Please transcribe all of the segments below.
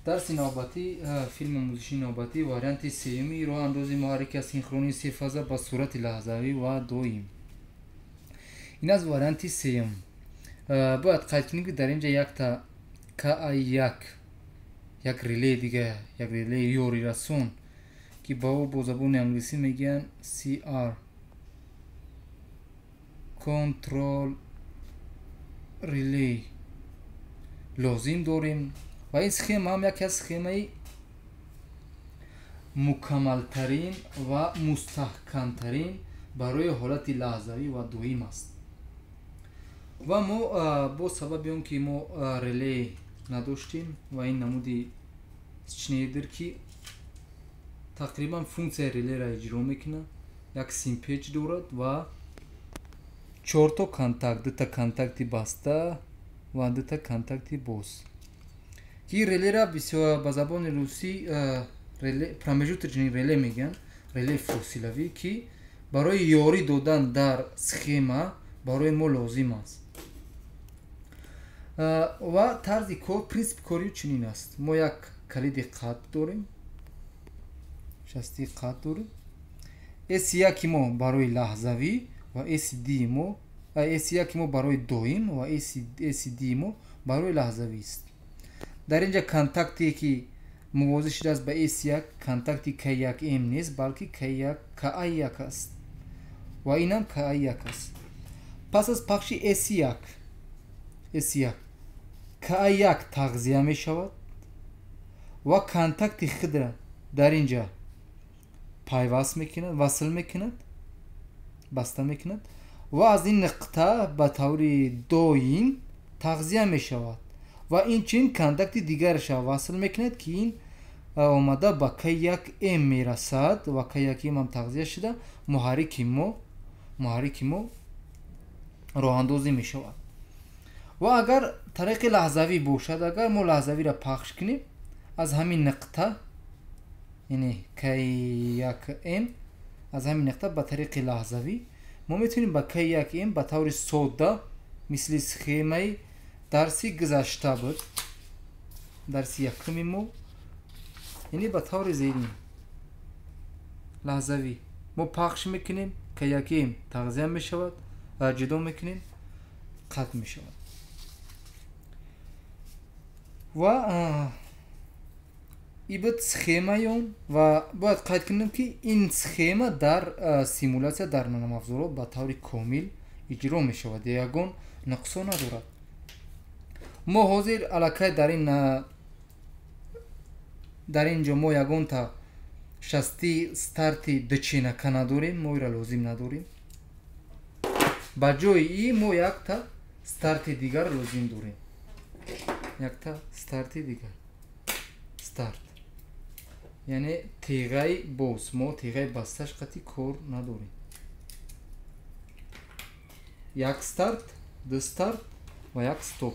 درس نوبتی فیلم آموزشی نوبتی واریانت سیمی راه اندازی محرک سینخرونی سه فاز با صورت لحظوی و دویم. این از واریانت سیم. باید قید کنیم که در اینجا یک تا یک ریلی دیگه، یک ریلی یوری رسون که با زبان انگلیسی میگن CR کنترل ریلی لازم داریم و این سخیم هم یکی از سخیمه مکمل ترین و مستحکم ترین برای حالت لحظوی و دویم است. و ما با سبب اون که ما ریلی نداشتیم و این نمودی شنیدر که تقریبا فونکسیون ریلی را اجرا میکنه، یک سیم پیچ دارد و 4 تا کانتاکت، 2 تا کانتاکتی بسته و 2 تا کانتاکتی باز. که ریلی را بسیار به زبان روسی پرامژوتر چنین ریلی میگن، ریلی فسیلوی که برای یاری دادن در سخیمه برای ما لازم است. و طرز کار پرینسیپ کاری چنین است. ما یک کلید قطع داریم، شستی قطع داریم. S1 ما برای لحظوی و SD ما S1 ما برای دویم و SD ما برای لحظوی است. در اینجا کانتاکتی که موازی شده است به S1 کانتاکتی K1M نیست بلکه K1 است و اینم K1 است. پس از پخش S1 K1 تغذیه می شود و کانتاکت خود را در اینجا پیوست میکند، وصل میکند، بسته میکند و از این نقطه به طور دویم تغذیه می شود و این چنین کانتاکت دیگرش وصل میکند که این آمده به K1M میرسد و K1M هم تغذیه شده محرک ما راه اندازی می شود. و اگر طریق لحظوی باشد، اگر ما لحظوی را پخش کنیم از همین نقطه، یعنی K1M از همین نقطه به طریق لحظوی ما میتونیم با K1M به طور ساده مثل سخیمه درسی گذشته بود، درسی یکمی ما، یعنی به طور زیرین لحظوی ما پخش میکنیم، K1M تغذیه میشود و جدا میکنیم، قطع میشود. و این بود سخیمه اون و باید قید کنیم که این سخیمه در سیمولیسیون در نرم افزارها به طور کامل اجرا می شود، یگان نقص ندارد. ما حاضر علاقه در اینجا ما یگان تا شستی استارت دچینکه نداریم، ما را لازم نداریم. با جای این ما یک تا استارت دیگر لازم داریم، یک تا استارت دیگر استارت، یعنی تیغه باز، ما تیغه بستش قطعی کار نداریم. یک استارت، دو استارت و یک استوپ.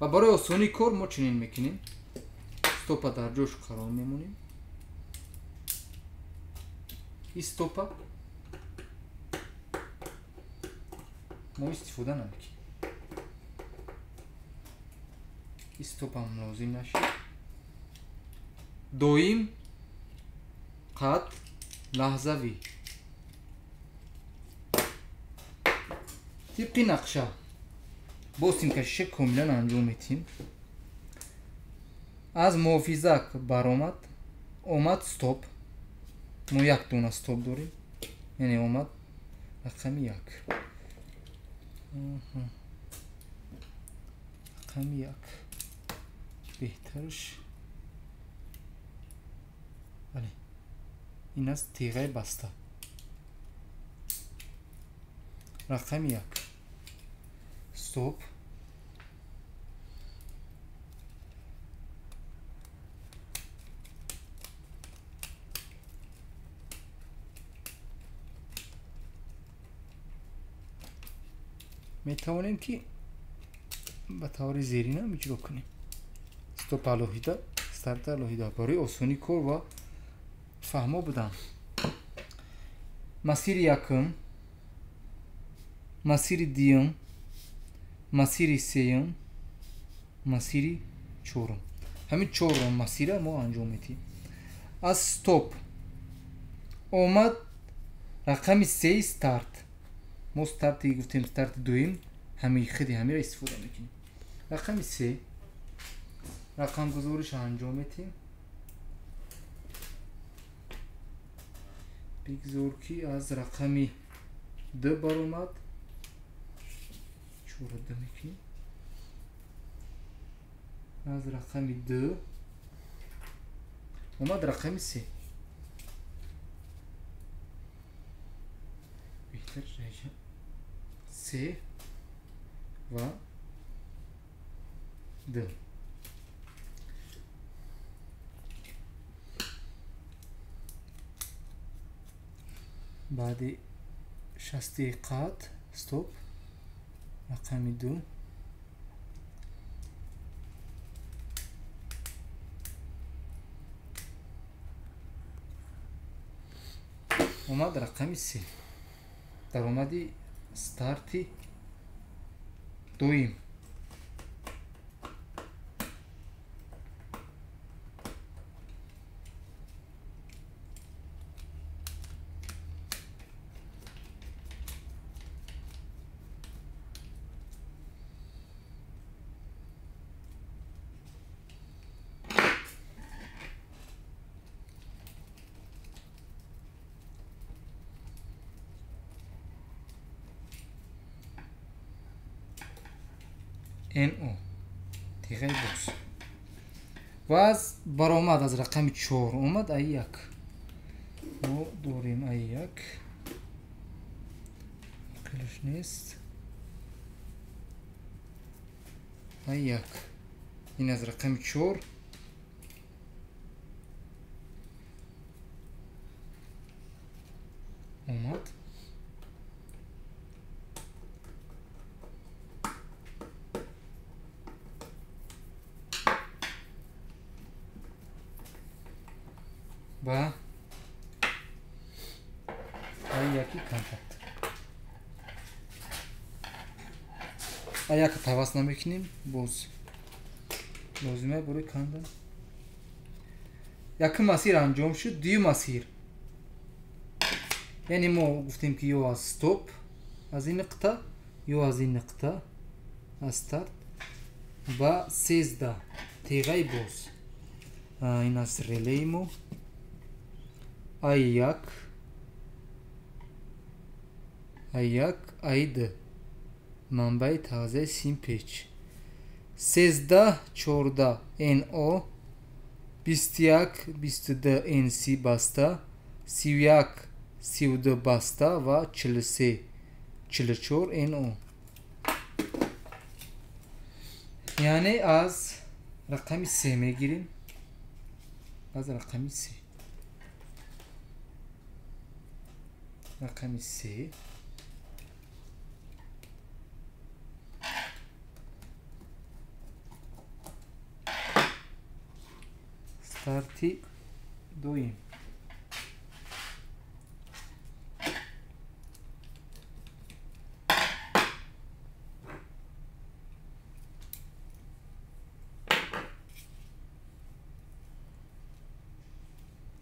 و برای آسانی کار ما چنین میکنیم، استوپ در جاش قرار میمونیم، این استوپ ما استفاده نمیکنیم، استوپ هم لازم نشد. دویم قطع لحظوی طبق نقشه با سیمکشی کاملا انجام میتیم. از محافظه برآمد، آمد استوپ، ما یک دونه استوپ داریم، یعنی آمد رقم یک، رقم یک بهترش این است تیغه بسته، رقم یک استوپ، می توانیم که به طور زیرینه اجرا کنیم. استوپ علاهیده، استارت علاهیده برای آسانی کار و فهمو بودم. مسیر یکم، مسیر دوم، مسیر سوم، مسیر چهارم. همین 4 مسیر ما انجام میدیم. از استاپ اومد رقم 3 استارت. ما استارتی گفتیم استارت دویم همین خیلی همین را استفاده میکنیم. رقم 3 رقم گذارش انجام میدیم. بگذار که از رقمی 2 بر اومد 14 میکنیم. از رقمی 2 اومد رقمی 3 بهتر رجع 3 و 2 بعد 60 دقیقات ستوب رقمی 2 اومد رقمی 3 در اومدی ستارتی دویم NO تیغه بوس و از برآمد از رقم 4 اومد ای 1 ما داریم ای 1 کلش نیست ای 1 این از رقم 4 اومد با یکی کانتکت یک پیوست نمیکنیم باز لازمه برای کندن یک مسیر انجام شد دیو مسیر یعنی ما گفتیم که یا از ستوپ از این نقطه یا از این نقطه استارت با 13 تیغه باز این از ریلی ما ای 1 ای 1 ای 2 منبع تازه سیم پیچ 13 14 NO 21 22 NC بسته 31 32 بسته و 43 44 NO یعنی از رقم 3 میگیریم از رقم 3 رقم 3 ستارتی دویم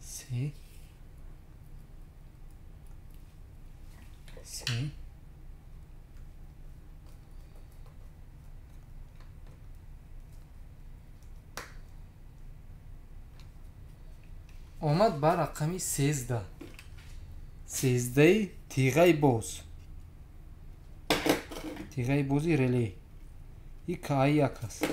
سی اومد بر رقمی 13 تیغه باز تیغه بازی ریلی یک که یک است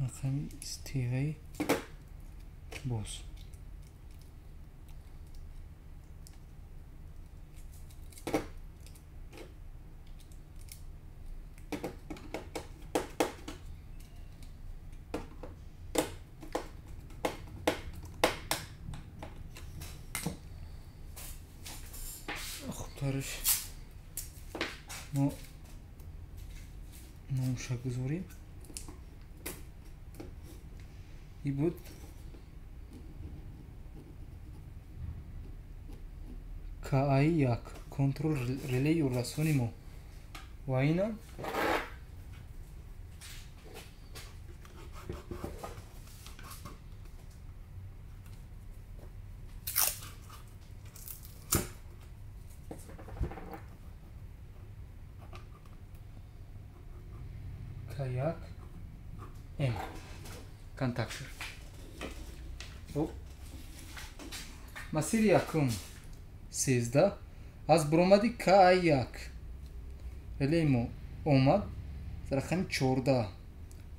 رقمی تیغه باز خودتارش ما ناموشه گذاریم ای بود که ای 1 کنترل ریلی و رسونی ما و اینا K1 M контактор. خب مسیر یکم 13 از برآمدی K1 ریلیمو اومد رقم 14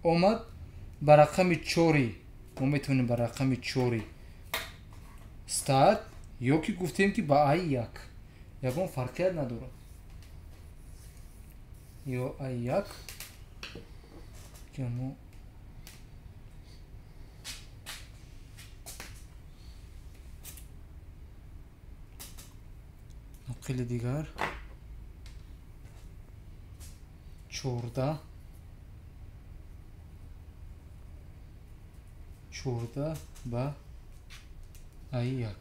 اومد با رقم 4 ما میتونیم با رقم 4 استارت یا که گفتیم که با I1 یکم فرقیت نداره یا I1 که ما نقل دیگر 14 با I1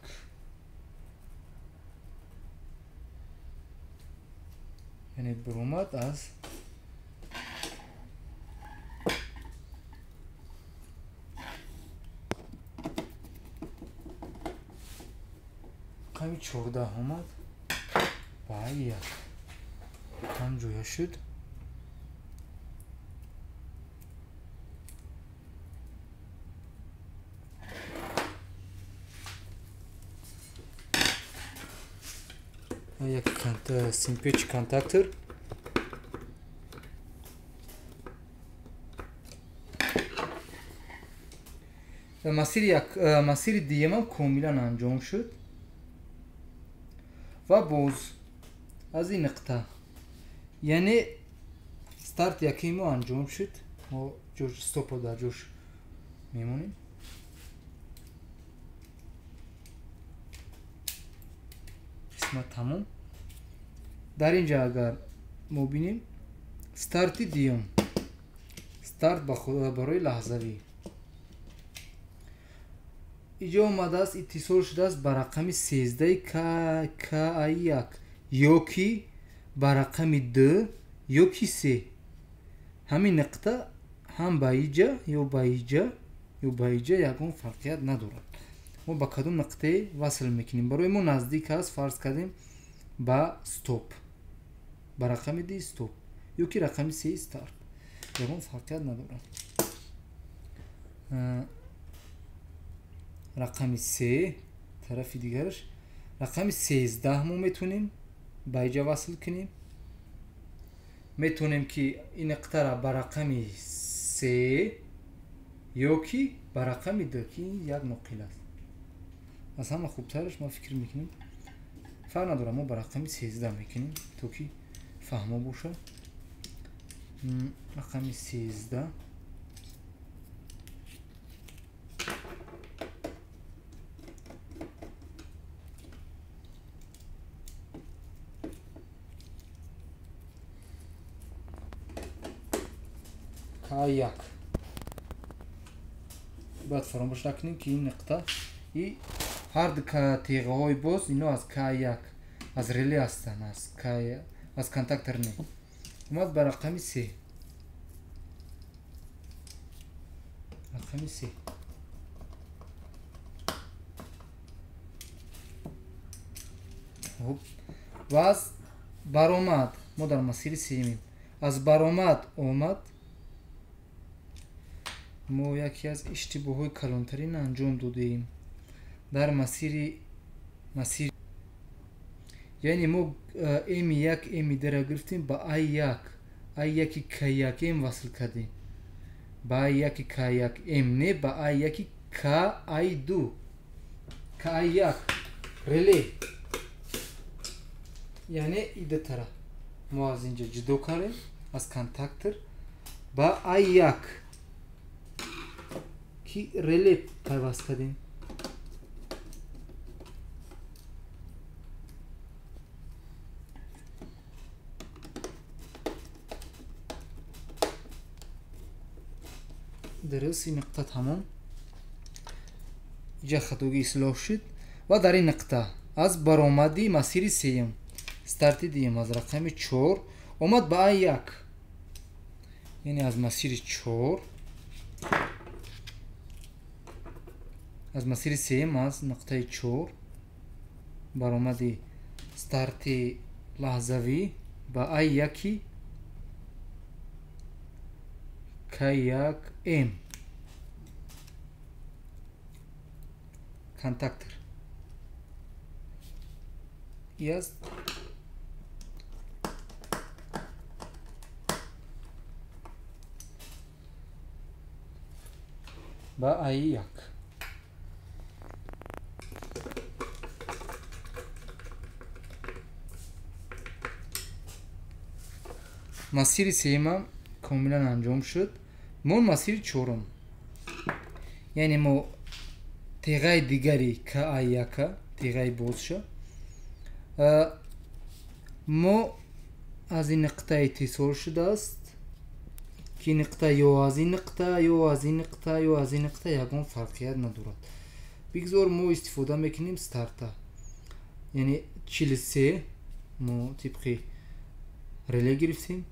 یعنی برآمد از رقم 14 اومد با I1 هم جویا شد یک سیمپیچ کانتاکتر مسیر دیگه هم کاملا انجام شد و باز از این نقطه یعنی استارت یکی ما انجام شد ما جوش استاپ رو در جوش میمونیم قسمت تمام در اینجا اگر ما بینیم استارت دیوم استارت برای لحظوی اینجا اومده است اتصال شده است با رقم 13 K1 یا کی با رقم 2 یا کی 3 همین نقطه هم با اینجا یا با اینجا یا با اینجا یکم فرقیت ندارد ما با کدوم نقطه وصل میکنیم برای ما نزدیک است فرض کردیم با استاپ با رقم 2 استاپ یا کی رقم 3 استارت یکم فرقیت ندارد رقم 3 طرف دیگرش رقم 13 ما میتونیم با اینجا وصل کنیم میتونیم که این نقطه را با رقم 3 یا کی با رقم 2 که یک نقطه است از همه خوبترش ما فکر میکنیم فرق نداره ما با رقم 13 میکنیم تو که فهمو باشه رقم 13 K1 باید فراموش نکنیم که این نقطه ای هر تیغه های باز اینا از K1 از ریلی هستن از کانتاکتر نه اومد به رقم 3 رقم 3 و از برآمد ما در مسیر 3 از برآمد اومد ما یکی از اشتباه‌های کلانترین انجام دادیم در مسیر یعنی ما M1 M2 را گرفتیم با I1 K1 M وصل کردیم با I1 K1 M نه با I1 K1 ریلی یعنی ایده طرف ما از اینجا جدا کردیم از کانتاکتر با I1 کی ریلی پیوست کردیم درست این نقطه تمام اینجا خطاگی اصلاح شد و در این نقطه از برآمدی مسیر 3 استارت دیم از رقم 4 اومد با I1 یعنی از مسیر 4 از مسیر 3 از نقطه 4 برآمدی استارت لحظوی با I1 K1 M kontaktır. Yaz. Ba ayı yak. مسیر سیما کاملا انجام شد. ما مسیر چهارم یعنی ما تیغه دیگری که ایاکا تیغه باز شد ما از این نقطه اتصال شده است که نقطه یا از این نقطه یا از این نقطه یا از این نقطه یگان فرقیت ندارد. بگذار ما استفاده میکنیم ستارتا یعنی 43 ما طبقی ریله گرفتیم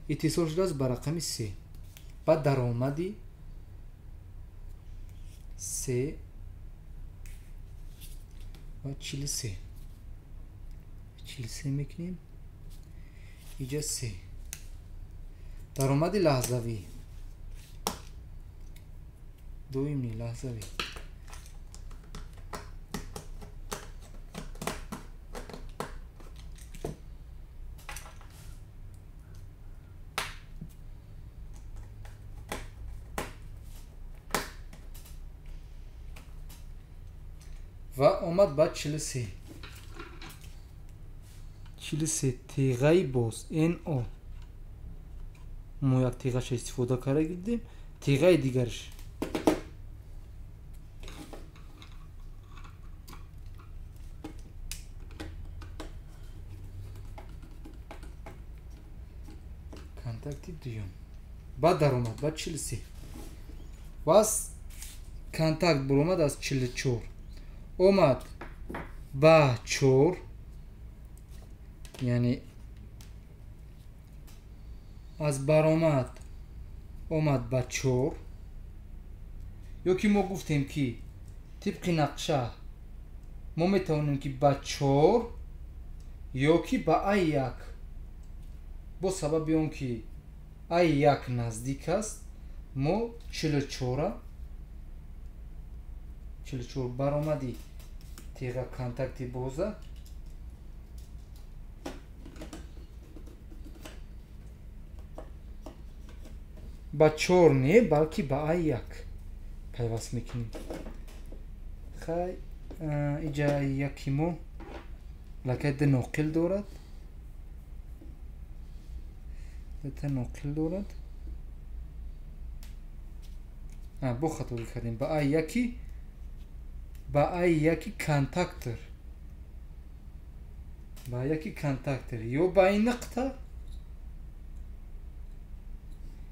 اتصال شده است به رقم 3 بعد درآمدی 3 و 43 میکنیم اینجا 3 درآمد لحظوی دویمی لحظوی و آمد بعد 43 تیغه باز این او ما یک تیغهش استفاده کرده گردیم تیغه دیگرش کنتاکتی دویم بعد در اومد بعد 43 باز کنتاکت برآمد از 44 اومد با 4 یعنی از برآمد اومد با 4 یا که ما گفتیم که طبق نقشه ما میتونیم که با 4 یا که با ای یک با سبب اون که ای یک نزدیک است ما 44 برآمدی تیغه کنتاکتی بازه با 4 نه بلکه با ای یک پیوست میکنیم. خیلی اینجا یکی مو لکه نقل دارد با خطوری کردیم با ای یکی کنتاکتر یا با این نقطه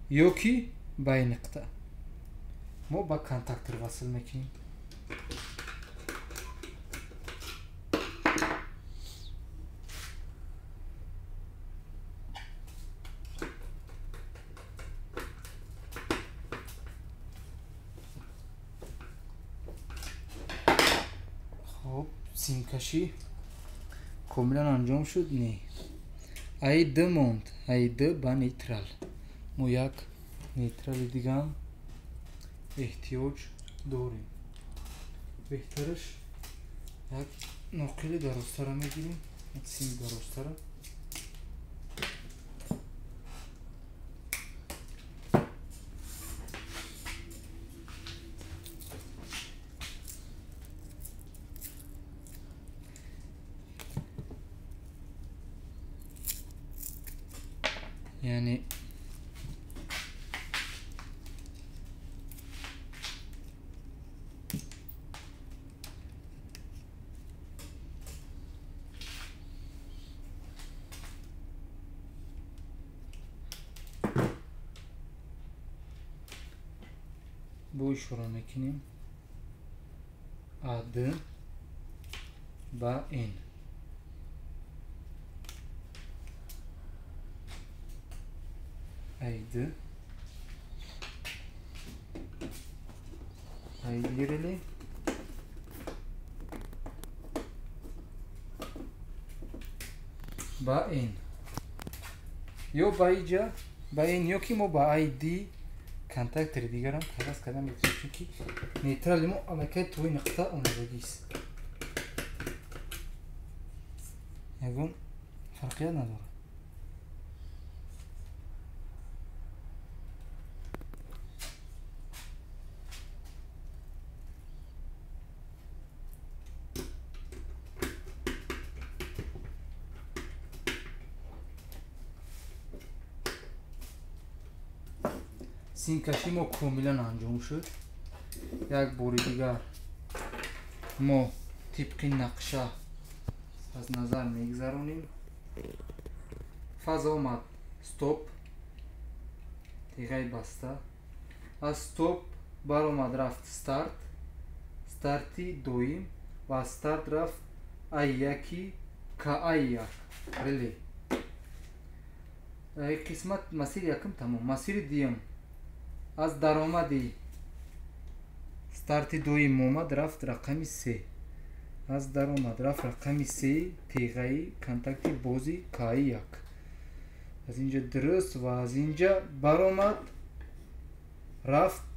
یا که با این نقطه ما با کنتاکتر وصل میکنیم. سیم کشی کاملا انجام شد. نه ای ده موند ای ده با نیترال ما یک نیترال دیگه هم احتیاج داریم. بهترش یک نقل درسته را میگیریم یک سیم درسته را یعنی bu şuranı ekinin adı ba en aydı ayrılı ba en yo bayca ba en yok ki mo ba id контактори дигарам тавас карда метавонем, чунки нейтрали мо аллакай то ин нуқта омадагист. ягон фарқият надорад. симкаши мо комилан анҷом шуд. як бори дигар мо тибқи нақша аз назар мегзаронем. фаза омад стоп, тиғаи баста. аз стоп баромад рафт старт, старти дуюм ва аз старт рафт ай1 ка ай1 реле. қисмат масири якум тамом. масири дуюм аз даромади старти дуюм омад рафт рақами 3. аз даромад рафт рақами 3 тиғаи контакти бози ка1. аз инҷа дуруст ва аз инҷа баромад рафт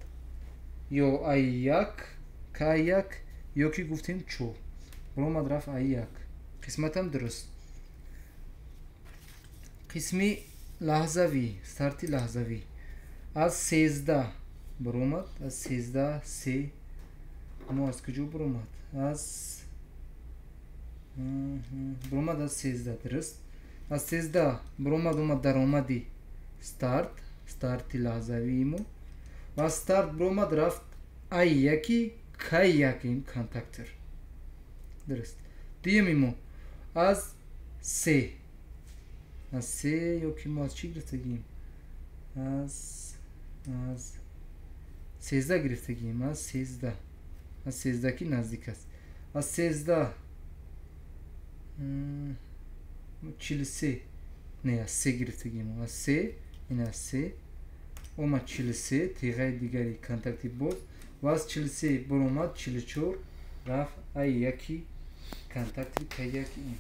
ё ай1 ка1 ё ки гуфтем 4. баромад рафт ай1. қисматам дуруст. қисми лаҳзавӣ, старти лаҳзавӣ. аз 13 баромад, аз 13 3. мо аз куҷо баромад? аз баромад аз 13 дуруст. аз 13 баромад омад даромади старт, старти лаҳзавии мо. ва аз старт баромад рафт ай1 ка1 ин контактор. дуруст. дуюми мо аз 3. аз 3 ё ки мо аз чӣ гирифтагием? аз 13 гирифтагием. аз 13. аз 13 ки наздик аст. аз 13 43. не, аз 3 гирифтагием. аз 3, ин аз 3 омад 43 тиғаи дигари контакти боз. ва аз 43 баромад 44 рафт ай1 контакти ка1 ин.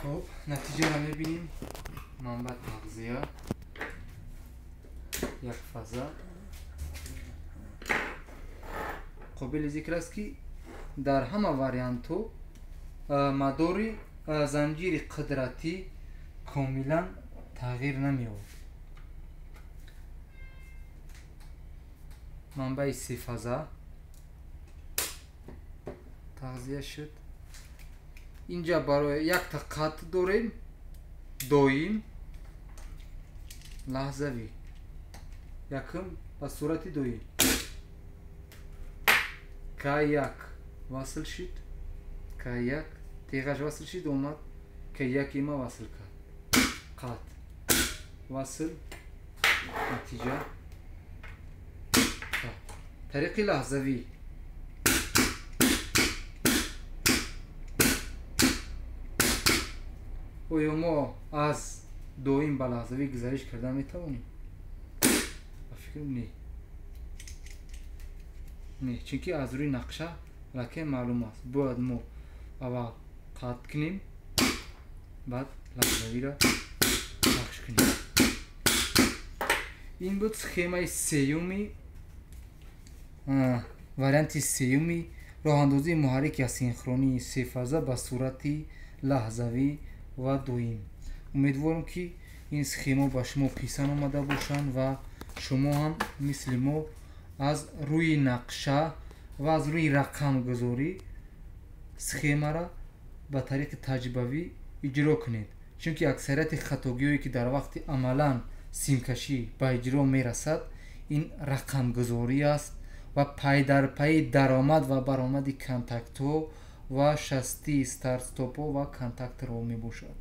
хоб, натиҷаро мебинем. манбаъ тағзия як фаза. қобили зикр аст ки дар ҳама вариантҳо мадори занҷири қудратӣ комилан тағйир намеёбад. манбаи 3 фаза тағзия шуд. инҷа барои якта қат дорем, доим, лаҳзавӣ. якум ба сурати дуюм ка1 васл шуд. ка1 тиғаш васл шуд, омад ка1 ма васл кард. қат васл, натиҷа тариқи лаҳзавӣ. оё мо аз дуюм ба лаҳзавӣ гузариш карда метавонем? ба фикрам не, чунки аз рӯи нақша аллакай маълум аст. бояд мо аввал қатъ кунем, баъд лаҳзавиро пахш кунем. ин буд схемаи сеюми, варианти сеюми роҳандозии муҳаррики асинхронии 3 фаза ба сурати лаҳзавӣ ва дуюм. умедворам ки ин схема ба шумо писанд омада бошанд ва шумо ҳам мисли мо аз рӯи нақша ва аз рӯи рақамгузорӣ схемаро ба тариқи таҷрибавӣ иҷро кунед. чунки аксарияти хатогиҳое ки дар вақти амалан симкашӣ ба иҷро мерасад, ин рақамгузорӣ аст ва пайдарпайи даромад ва баромади контактҳо ва шастии старт стопҳо ва контакторҳо мебошад.